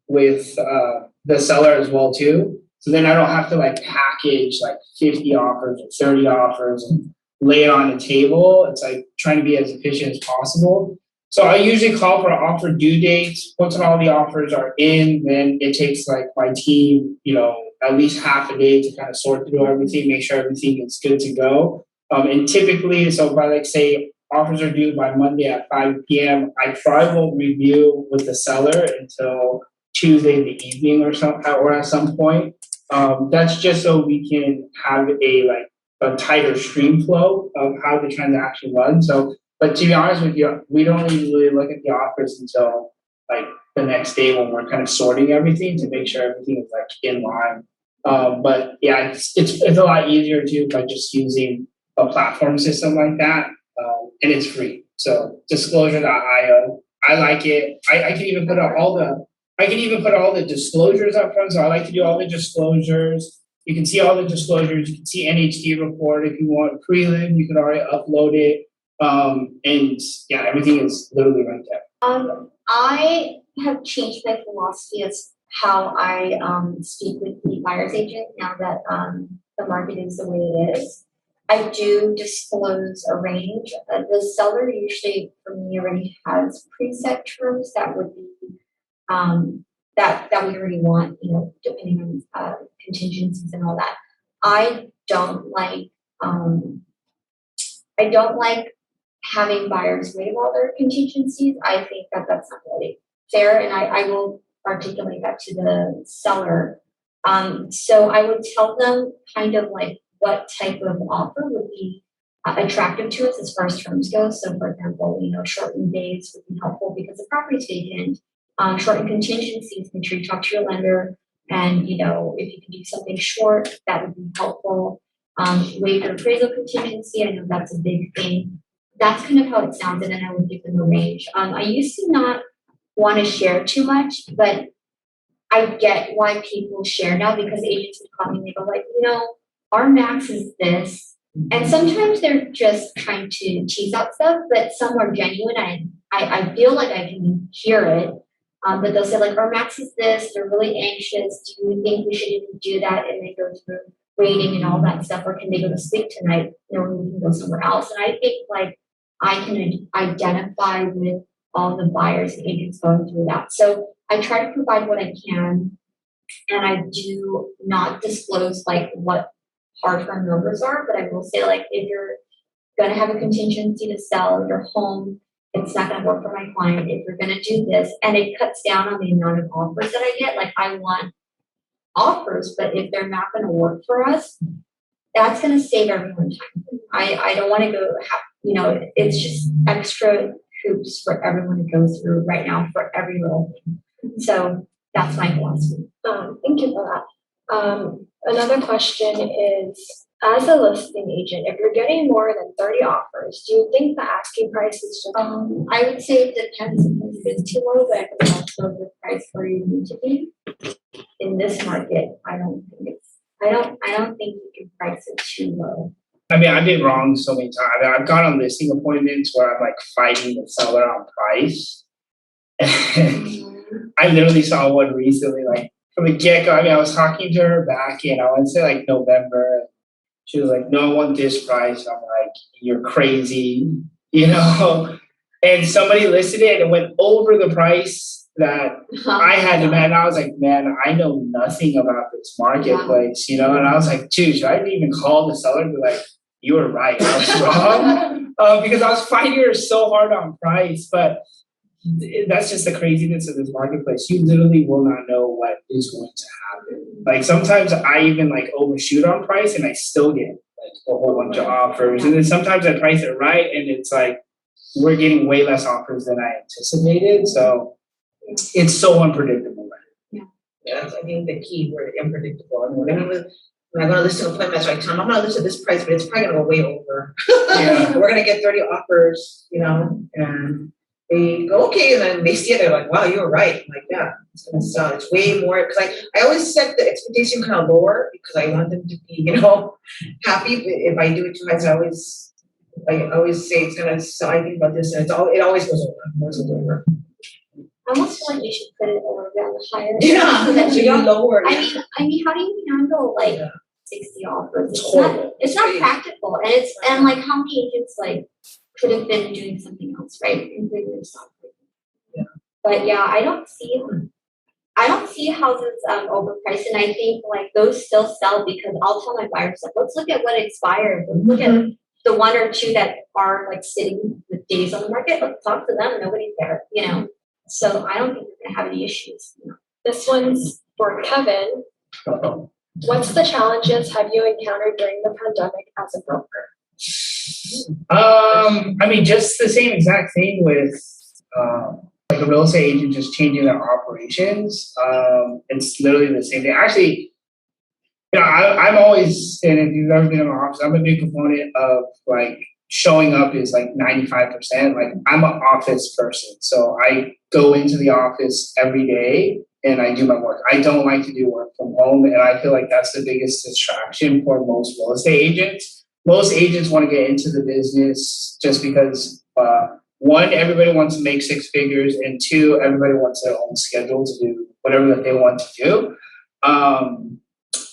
S3: with the seller as well too. So then I don't have to like package like 50 offers or 30 offers and lay it on the table. It's like trying to be as efficient as possible. So I usually call for offer due dates. Once all the offers are in, then it takes like my team, you know, at least half a day to kind of sort through everything, make sure everything is good to go. And typically, so by like say offers are due by Monday at 5 p.m., I probably won't review with the seller until Tuesday in the evening or at some point. That's just so we can have a tighter stream flow of how the transaction runs. So, but to be honest with you, we don't even really look at the offers until like the next day when we're kind of sorting everything to make sure everything is like in line. But yeah, it's a lot easier too by just using a platform system like that, and it's free. So Disclosure.io, I like it. I can even put all the disclosures up front. So I like to do all the disclosures. You can see all the disclosures. You can see NHD report if you want prelim. You can already upload it. And yeah, everything is literally right there.
S4: I have changed my philosophy as how I speak with the buyer's agent now that the market is the way it is. I do disclose a range. The seller usually, for me, already has preset terms that would be that we already want, you know, depending on contingencies and all that. I don't like having buyers waive all their contingencies. I think that that's not really fair, and I will articulate that to the seller. So I would tell them kind of like what type of offer would be attractive to us as far as terms go. So for example, you know, shortened days would be helpful because the property's vacant. Shortened contingencies, make sure you talk to your lender, and you know, if you can do something short, that would be helpful. Waive your appraisal contingency, I know that's a big thing. That's kind of how it sounds, and then I would give them a range. I used to not want to share too much, but I get why people share now, because agents would call me and they go like, you know, our max is this. And sometimes they're just trying to tease out stuff, but some are genuine. I feel like I can hear it. But they'll say like, our max is this, they're really anxious. Do you think we should even do that? And they go through waiting and all that stuff, or can they go to sleep tonight? No, we can go somewhere else. And I think like I can identify with all the buyers and agents going through that. So I try to provide what I can, and I do not disclose like what hard firm numbers are, but I will say like if you're gonna have a contingency to sell your home, it's not gonna work for my client. If you're gonna do this, and it cuts down on the amount of offers that I get, like I want offers, but if they're not gonna work for us, that's gonna save everyone time. I don't wanna go, you know, it's just extra hoops for everyone to go through right now for every little thing. So That's my philosophy.
S1: Thank you for that. Another question is, as a listing agent, if you're getting more than 30 offers, do you think the asking price is just?
S4: I would say it depends if it's too low, but it's also the price where you need to be. In this market, I don't think you can price it too low.
S3: I mean, I've been wrong so many times. I mean, I've gone on listing appointments where I'm like fighting the seller on price. I literally saw one recently, like from the get-go. I mean, I was talking to her back in, I would say like November. She was like, no, I want this price. I'm like, you're crazy, you know? And somebody listed it and went over the price that I had to, man. I was like, man, I know nothing about this marketplace, you know? And I was like, dude, should I even call the seller and be like, you were right, I was wrong? Because I was fighting her so hard on price, but that's just the craziness of this marketplace. You literally will not know what is going to happen. Like sometimes I even like overshoot on price and I still get like a whole bunch of offers. And then sometimes I price it right and it's like we're getting way less offers than I anticipated. So it's so unpredictable.
S5: Yeah, that's I think the key word, unpredictable. And when I go to list an appointment, I tell them I'm gonna list at this price, but it's probably gonna go way over.
S3: Yeah.
S5: We're gonna get 30 offers, you know, and they go, okay, and then they see it, they're like, wow, you were right. I'm like, yeah, it's gonna sell. It's way more, because I always set the expectation kind of lower because I want them to be, you know, happy. If I do it too high, so I always say it's gonna sell. I think about this, and it always goes over. It always goes over.
S4: I almost feel like you should put it a little bit on the higher.
S5: Yeah, so you're lower.
S4: I mean, how do you handle like 60 offers?
S5: It's horrible.
S4: It's not practical, and like how many agents like could have been doing something else, right?
S5: Yeah.
S4: But yeah, I don't see houses overpriced, and I think like those still sell because I'll tell my buyers like, let's look at what expired. Let's look at the one or two that are like sitting with days on the market. Let's talk to them. Nobody's there, you know. So I don't think we're gonna have any issues. You know?
S1: This one's for Kevin. What's the challenges have you encountered during the pandemic as a broker?
S3: I mean, just the same exact thing with like a real estate agent just changing their operations. It's literally the same thing. Actually, you know, I'm always, and if you've ever been in my office, I'm a big proponent of like showing up is like 95%. Like I'm an office person, so I go into the office every day and I do my work. I don't like to do work from home, and I feel like that's the biggest distraction for most real estate agents. Most agents want to get into the business just because, one, everybody wants to make six figures, and two, everybody wants their own schedule to do whatever that they want to do.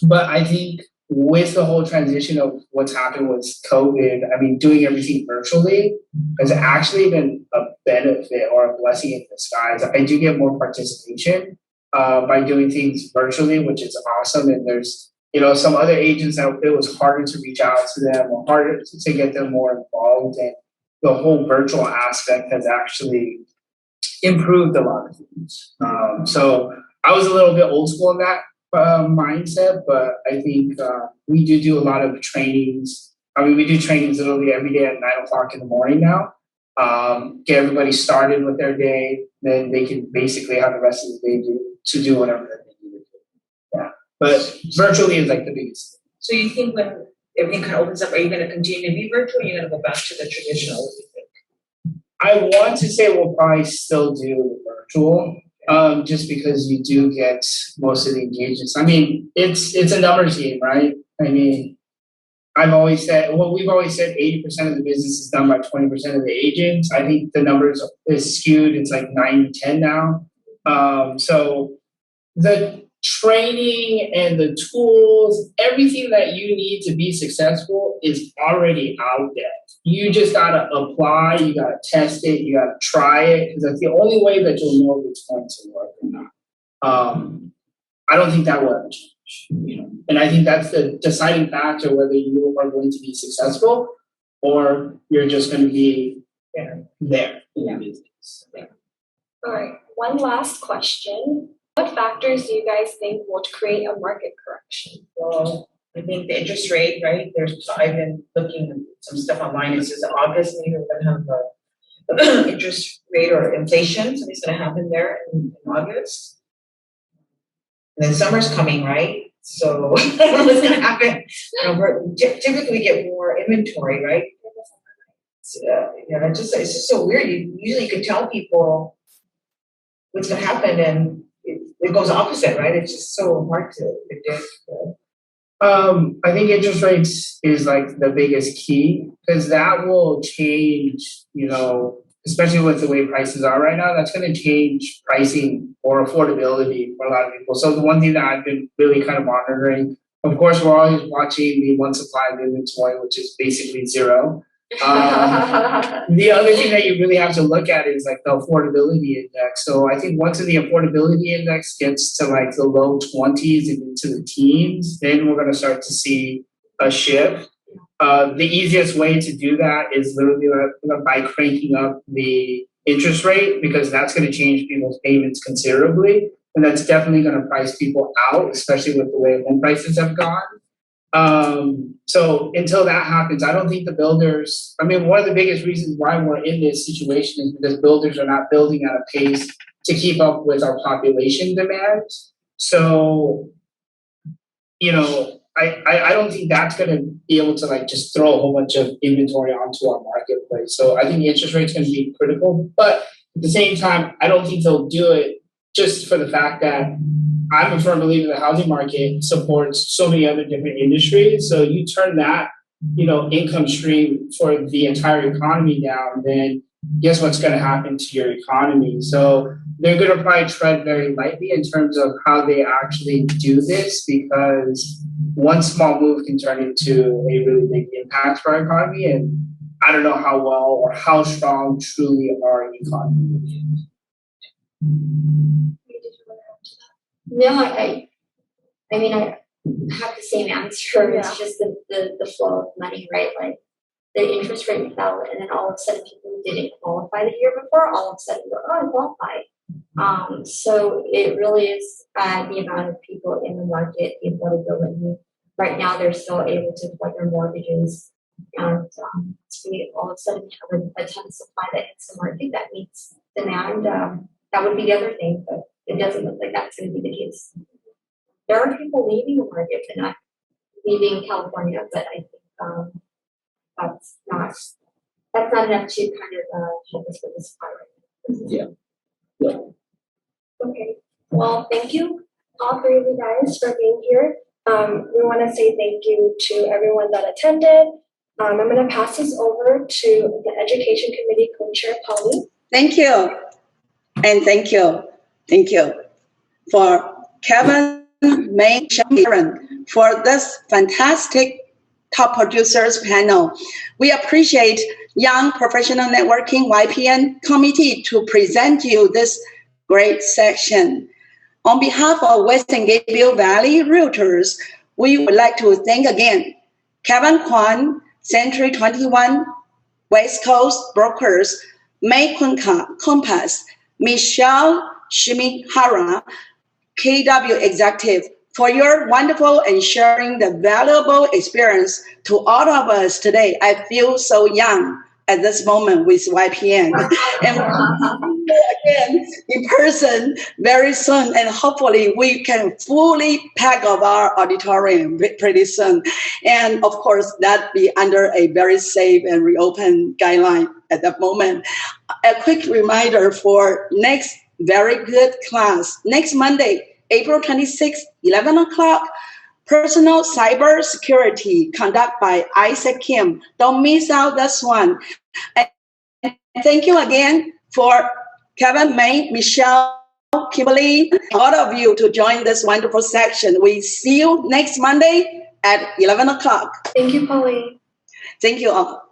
S3: But I think with the whole transition of what's happened with COVID, I mean, doing everything virtually has actually been a benefit or a blessing in disguise. I do get more participation by doing things virtually, which is awesome. And there's, you know, some other agents that it was harder to reach out to them or harder to get them more involved. And the whole virtual aspect has actually improved a lot of things. So I was a little bit old school in that mindset, but I think we do a lot of trainings. I mean, we do trainings literally every day at 9:00 in the morning now. Get everybody started with their day, then they can basically have the rest of the day to do whatever they need to do. Yeah, but virtually is like the biggest thing.
S5: So you think when everything kind of opens up, are you going to continue to be virtual, or are you going to go back to the traditional? What do you think?
S3: I want to say we'll probably still do virtual. Just because you do get most of the engagements. I mean, it's a numbers game, right? I mean, we've always said 80% of the business is done by 20% of the agents. I think the numbers is skewed. It's like 9-10 now. So the training and the tools, everything that you need to be successful is already out there. You just gotta apply, you gotta test it, you gotta try it, because that's the only way that you'll know if it's going to work or not. I don't think that will ever change, you know. And I think that's the deciding factor whether you are going to be successful or you're just going to be there in the business. Yeah.
S1: All right, one last question. What factors do you guys think would create a market correction?
S5: Well, I think the interest rate, right? I've been looking at some stuff online. It says August, maybe we're going to have a interest rate or inflation. Something's going to happen there in August. And then summer's coming, right? So I don't know what's gonna happen. Typically we get more inventory, right? It's just so weird. Usually you can tell people what's gonna happen and it goes opposite, right? It's just so hard to predict.
S3: I think interest rates is like the biggest key because that will change, especially with the way prices are right now, that's going to change pricing or affordability for a lot of people. So the one thing that I've been really kind of monitoring, of course, we're always watching the one supply of inventory, which is basically zero. The other thing that you really have to look at is like the affordability index. So I think once the affordability index gets to like the low 20s and into the teens, then we're going to start to see a shift. The easiest way to do that is literally by cranking up the interest rate because that's going to change people's payments considerably. And that's definitely going to price people out, especially with the way home prices have gone. So until that happens, I don't think the builders, one of the biggest reasons why we're in this situation is because builders are not building at a pace to keep up with our population demands. So, I don't think that's going to be able to like just throw a whole bunch of inventory onto our marketplace. So I think the interest rate is going to be critical, but at the same time, I don't think they'll do it just for the fact that I'm a firm believer the housing market supports so many other different industries. So you turn that, income stream for the entire economy down, then guess what's going to happen to your economy? So they're going to probably tread very lightly in terms of how they actually do this because one small move can turn into a really big impact for our economy. And I don't know how well or how strong truly our economy is.
S4: No, I have the same answer.
S1: Yeah.
S4: It's just the flow of money, right? Like the interest rate fell, and then all of a sudden people who didn't qualify the year before, all of a sudden go, oh, I qualify. So it really is the amount of people in the market, the affordability. Right now, they're still able to afford their mortgages, and so we all of a sudden have a ton of supply that hits the market that meets demand. That would be the other thing, but it doesn't look like that's going to be the case. There are people leaving the market and not leaving California, but I think that's not enough to kind of help us with the supply right now.
S3: Yeah.
S1: Okay, well, thank you all three of you guys for being here. We want to say thank you to everyone that attended. I'm going to pass this over to the Education Committee Co-Chair, Polly.
S6: Thank you. And thank you for Kevin, May, Sharon for this fantastic Top Producers Panel. We appreciate Young Professional Networking YPN Committee to present you this great section. On behalf of Western Gateville Valley Realtors, we would like to thank again Kevin Kwan, Century 21, West Coast Brokers, May Kunka, Compass, Michelle Shimohara, KW Executive, for your wonderful and sharing the valuable experience to all of us today. I feel so young at this moment with YPN. And again, in person very soon, and hopefully we can fully pack up our auditorium pretty soon. And of course, that be under a very safe and reopened guideline at that moment. A quick reminder for next very good class. Next Monday, April 26th, 11 o'clock, Personal Cyber Security, conducted by Isaac Kim. Don't miss out this one. And thank you again for Kevin, May, Michelle, Kimberly, all of you to join this wonderful section. We see you next Monday at 11 o'clock.
S1: Thank you, Polly.
S6: Thank you all.